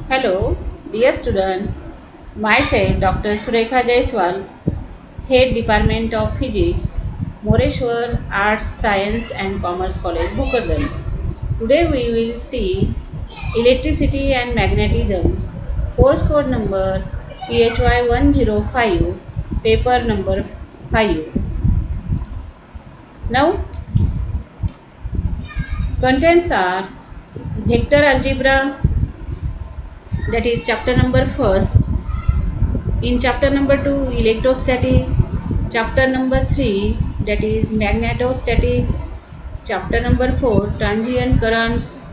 Hello, dear student. Myself, Dr. Surekha Jaiswal, Head Department of Physics, Moreshwar Arts, Science and Commerce College, Bukardhan. Today we will see electricity and magnetism, course code number PHY 105, paper number 5. Now, contents are vector algebra, that is chapter number first. In chapter number 2, electrostatic, chapter number 3, that is magnetostatic, chapter number 4, transient currents,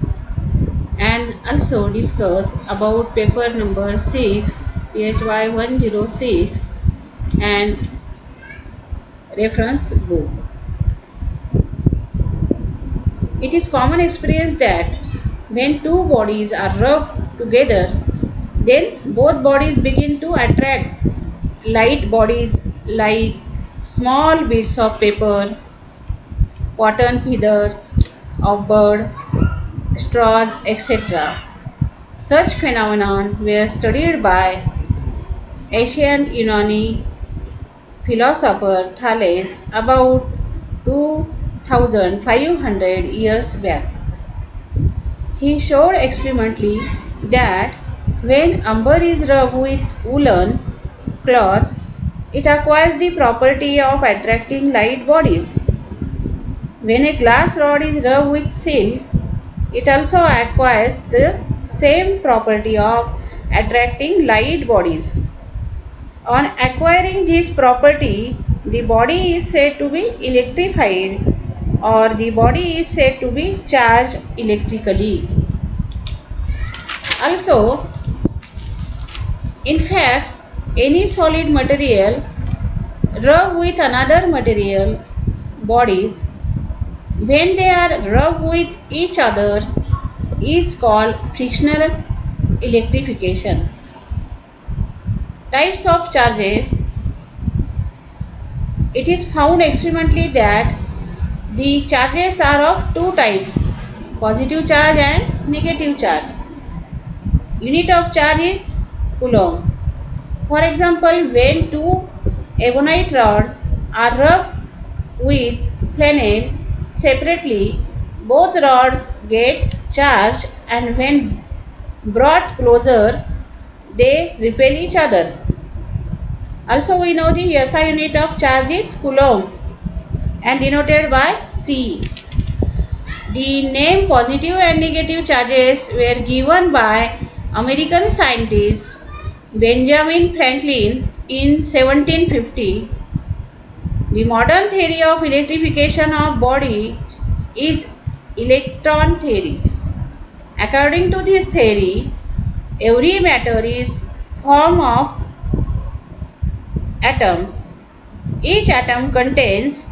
and also discuss about paper number 6, PHY 106, and reference book. It is common experience that when two bodies are rubbed together, then both bodies begin to attract light bodies like small bits of paper, cotton feathers of bird, straws, etc. Such phenomena were studied by ancient Yunani philosopher Thales about 2500 years back. He showed experimentally that when amber is rubbed with woolen cloth, it acquires the property of attracting light bodies. When a glass rod is rubbed with silk, it also acquires the same property of attracting light bodies. On acquiring this property, the body is said to be electrified or the body is said to be charged electrically. Also, in fact, any solid material rubbed with another material bodies, when they are rubbed with each other, is called frictional electrification. Types of charges. It is found experimentally that the charges are of two types, positive charge and negative charge. Unit of charge is coulomb. For example, when two ebonite rods are rubbed with flannel separately, both rods get charged and when brought closer, they repel each other. Also, we know the SI unit of charge is coulomb and denoted by C. The name positive and negative charges were given by American scientist Benjamin Franklin in 1750. The modern theory of electrification of body is electron theory. According to this theory, every matter is formed of atoms. Each atom contains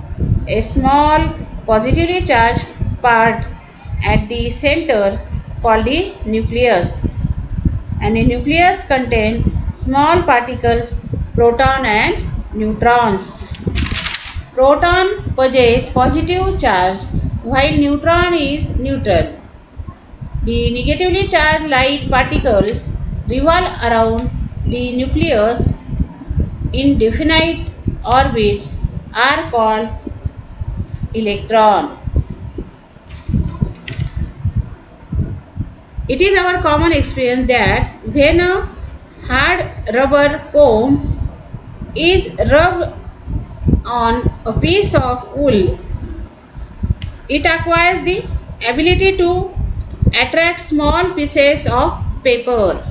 a small positively charged part at the center called the nucleus, and a nucleus contains small particles, proton and neutrons. Proton possess positive charge while neutron is neutral. The negatively charged light particles revolve around the nucleus in definite orbits are called electron. It is our common experience that when a hard rubber comb is rubbed on a piece of wool, it acquires the ability to attract small pieces of paper.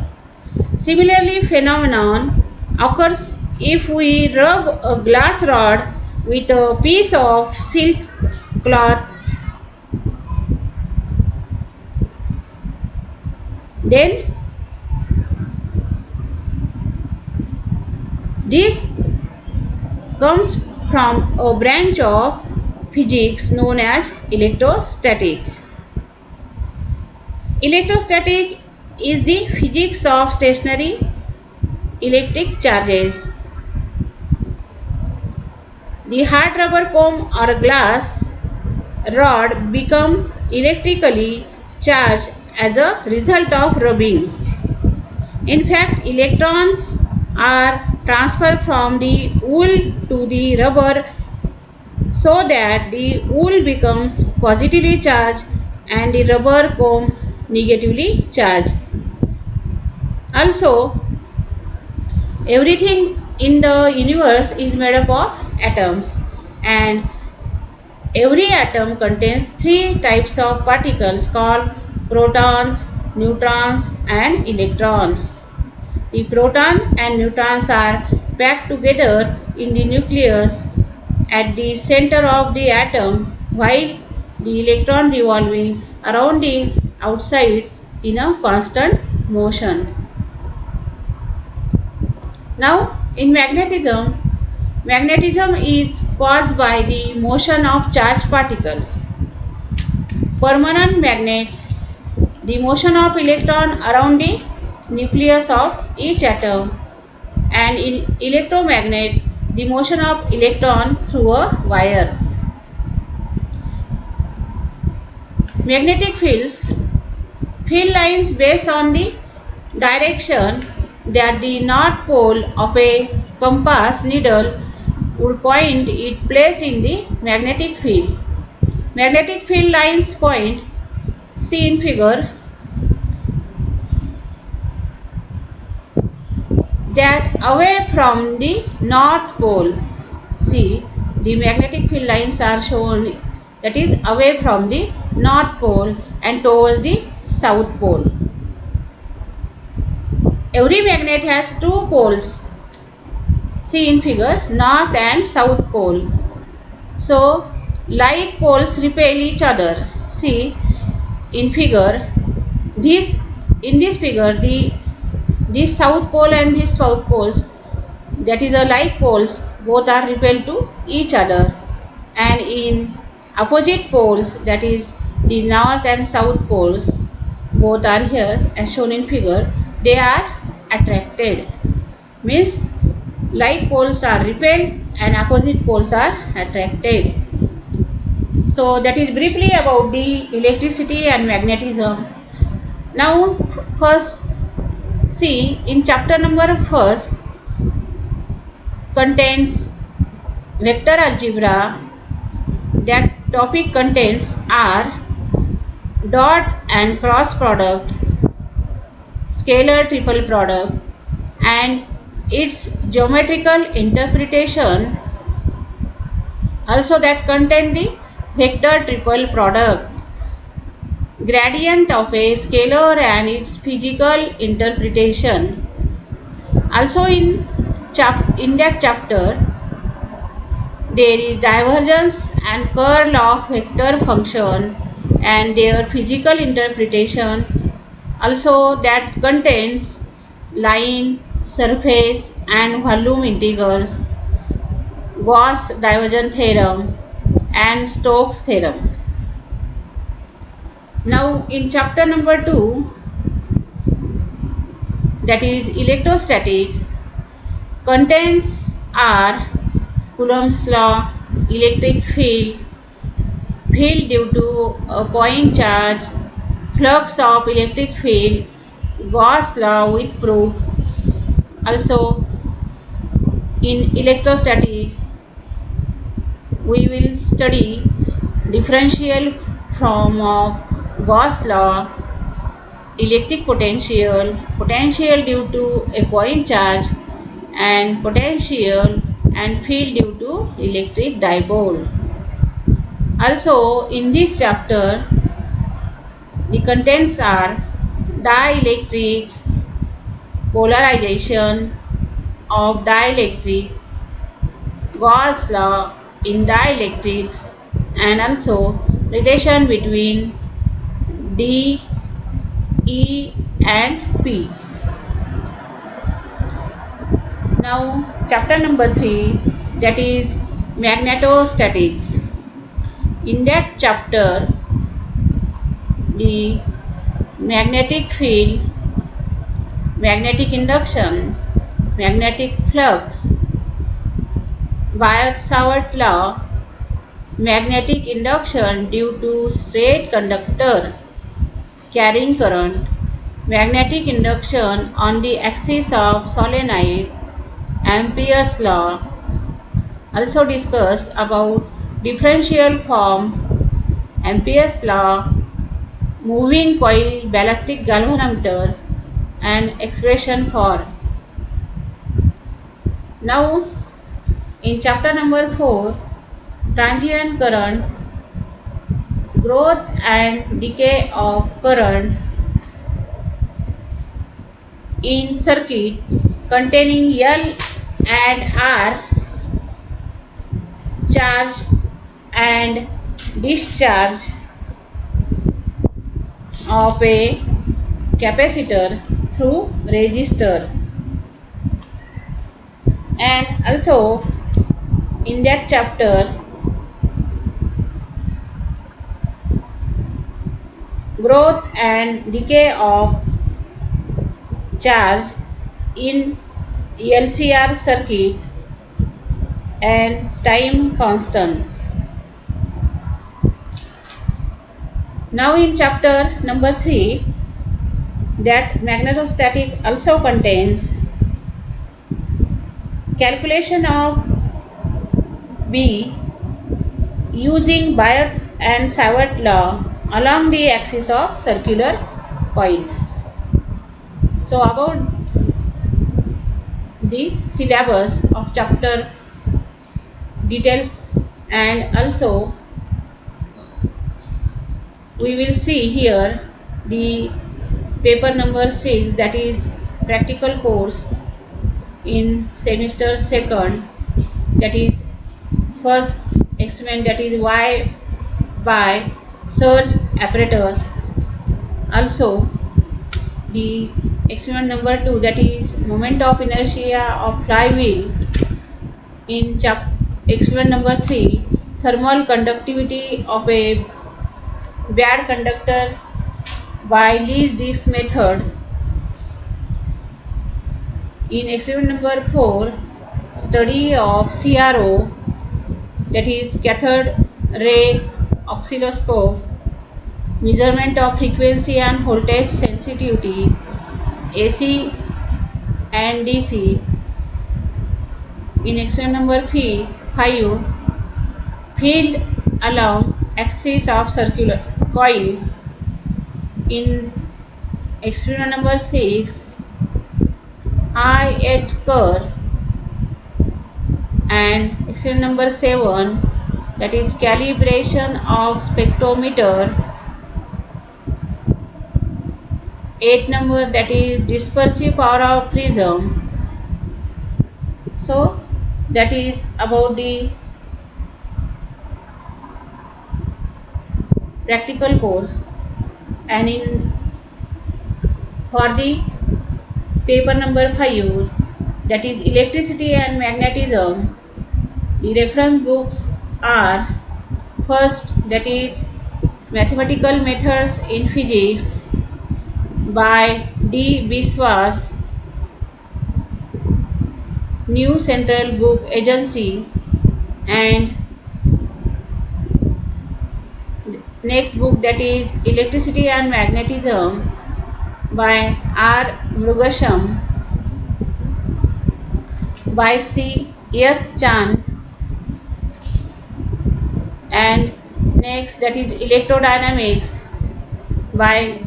Similarly, phenomenon occurs if we rub a glass rod with a piece of silk cloth. Then this comes from a branch of physics known as electrostatic. Electrostatic is the physics of stationary electric charges. The hard rubber comb or glass rod become electrically charged as a result of rubbing. In fact, electrons are transferred from the wool to the rubber so that the wool becomes positively charged and the rubber comb negatively charged. Also, everything in the universe is made up of atoms, and every atom contains three types of particles called protons, neutrons, and electrons. The proton and neutrons are packed together in the nucleus at the center of the atom, while the electron revolving around the outside in a constant motion. Now, in magnetism is caused by the motion of charged particle. Permanent magnet, the motion of electron around the nucleus of each atom, and in electromagnet, the motion of electron through a wire. Magnetic field lines based on the direction that the north pole of a compass needle would point it place in the magnetic field. Magnetic field lines point, see in figure, that away from the north pole. See, the magnetic field lines are shown, that is away from the north pole and towards the south pole. Every magnet has two poles. See in figure, north and south pole. So, like poles repel each other. See in figure, in this figure, this south pole and this south poles, that is a like poles, both are repelled to each other, and in opposite poles, that is the north and south poles, both are here as shown in figure, they are attracted. Means like poles are repelled and opposite poles are attracted. So that is briefly about the electricity and magnetism. Now first see, in chapter number first contains vector algebra. That topic contains R, dot and cross product, scalar triple product, and its geometrical interpretation. Also that contain the vector triple product, gradient of a scalar and its physical interpretation. Also in that chapter there is divergence and curl of vector function and their physical interpretation. Also that contains line, surface and volume integrals, Gauss divergence theorem and Stokes theorem. Now in chapter number 2, that is electrostatic, contains are Coulomb's law, electric field, field due to a point charge, flux of electric field, Gauss law with proof. Also in electrostatic we will study differential form of Gauss law, electric potential, potential due to a point charge, and potential and field due to electric dipole. Also in this chapter the contents are dielectric, polarization of dielectric, Gauss law in dielectrics, and also relation between D, E and P. Now chapter number 3, that is magnetostatic. In that chapter the magnetic field, magnetic induction, magnetic flux, Biot-Savart law, magnetic induction due to straight conductor, carrying current, magnetic induction on the axis of solenoid, Ampere's law. Also discuss about differential form, Ampere's law, moving coil, ballistic galvanometer, and expression for. Now in chapter number 4, transient current, growth and decay of current in circuit containing L and R, charge and discharge of a capacitor through resistor. And also in that chapter, growth and decay of charge in LCR circuit and time constant. Now in chapter number 3, that magnetostatic also contains calculation of B using Baerth and Savart law along the axis of circular coil. So about the syllabus of chapter details, and also we will see here the paper number 6, that is practical course in semester 2nd, that is first experiment, that is why by surge apparatus. Also the experiment number 2, that is moment of inertia of flywheel. In experiment number 3, thermal conductivity of a bad conductor by Lee's disk method. In experiment number 4, study of CRO, that is cathode ray oscilloscope, measurement of frequency and voltage sensitivity, AC and DC. In experiment number 5, field along axis of circular coil. In experiment number 6, IH curve. And experiment number 7, that is calibration of spectrometer. 8 number, that is dispersive power of prism. So that is about the practical course. And in for the paper number 5, that is electricity and magnetism, the reference books are first, that is mathematical methods in physics by D. Biswas, New Central Book Agency, and next book, that is electricity and magnetism by R. Mrugasham, by C. S. Chan, and next, that is electrodynamics by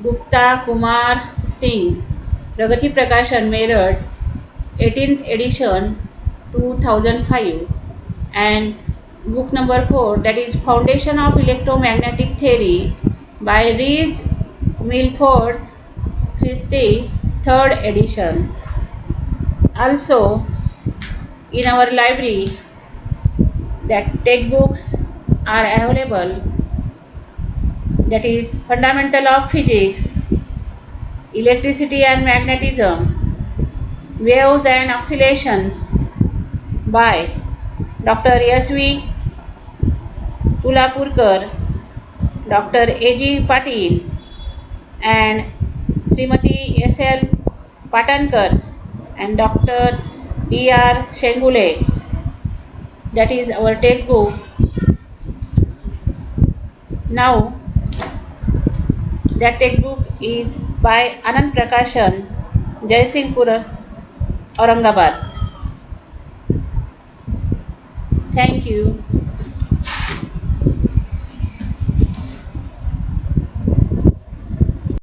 Gupta Kumar Singh, Pragati Prakashan, Meerut, 18th edition, 2005. And book number 4, that is Foundation of Electromagnetic Theory by Rees Milford Christie, 3rd edition. Also in our library, that textbooks are available, that is Fundamental of Physics, Electricity and Magnetism, Waves and Oscillations by Dr. S.V. Tulapurkar, Dr. A.G. Patil, and Srimati S.L. Patankar, and Dr. D.R. Shengule. That is our textbook. Now That textbook is by Anand Prakashan, Jaisinghpur, Aurangabad. Thank you.